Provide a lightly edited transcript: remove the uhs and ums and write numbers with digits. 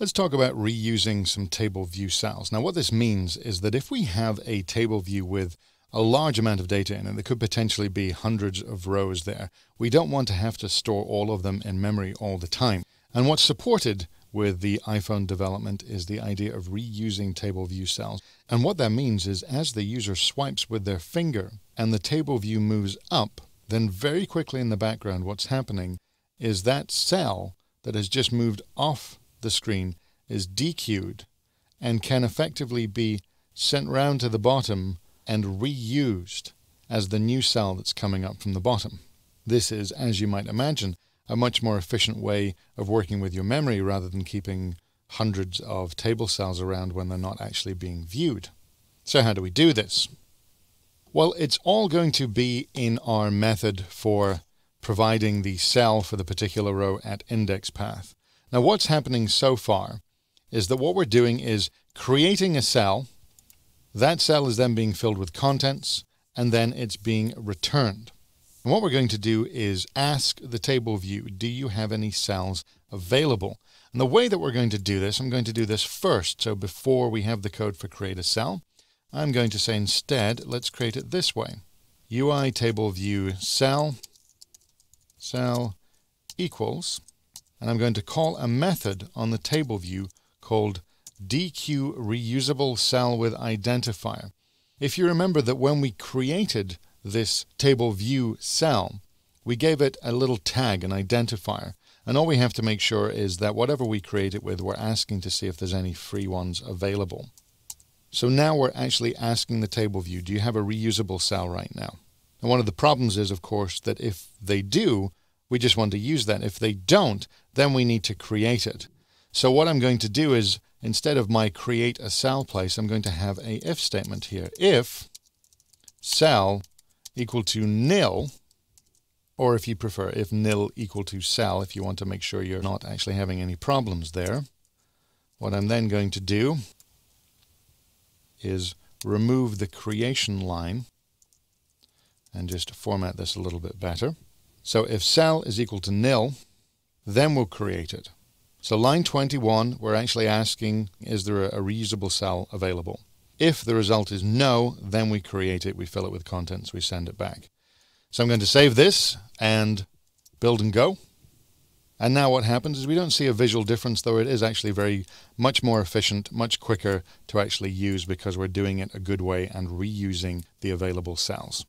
Let's talk about reusing some table view cells. Now what this means is that if we have a table view with a large amount of data in it, there could potentially be hundreds of rows there. We don't want to have to store all of them in memory all the time. And what's supported with the iPhone development is the idea of reusing table view cells. And what that means is as the user swipes with their finger and the table view moves up, then very quickly in the background what's happening is that cell that has just moved off the screen is dequeued and can effectively be sent round to the bottom and reused as the new cell that's coming up from the bottom. This is, as you might imagine, a much more efficient way of working with your memory rather than keeping hundreds of table cells around when they're not actually being viewed. So how do we do this? Well, it's all going to be in our method for providing the cell for the particular row at index path. Now what's happening so far is that what we're doing is creating a cell. That cell is then being filled with contents and then it's being returned. And what we're going to do is ask the table view, do you have any cells available? And the way that we're going to do this, I'm going to do this first. So before we have the code for create a cell, I'm going to say instead, let's create it this way. UI table view cell equals, and I'm going to call a method on the table view called dequeue reusable cell with identifier. If you remember that when we created this table view cell, we gave it a little tag, an identifier, and all we have to make sure is that whatever we create it with, we're asking to see if there's any free ones available. So now we're actually asking the table view, do you have a reusable cell right now? And one of the problems is, of course, that if they do, we just want to use that. If they don't, then we need to create it. So what I'm going to do is, instead of my create a cell place, I'm going to have a if statement here. If cell equal to nil, or if you prefer, if nil equal to cell, if you want to make sure you're not actually having any problems there. What I'm then going to do is remove the creation line and just format this a little bit better. So if cell is equal to nil, then we'll create it. So line 21, we're actually asking, is there a reusable cell available? If the result is no, then we create it, we fill it with contents, we send it back. So I'm going to save this and build and go. And now what happens is we don't see a visual difference, though it is actually much more efficient, much quicker to actually use because we're doing it a good way and reusing the available cells.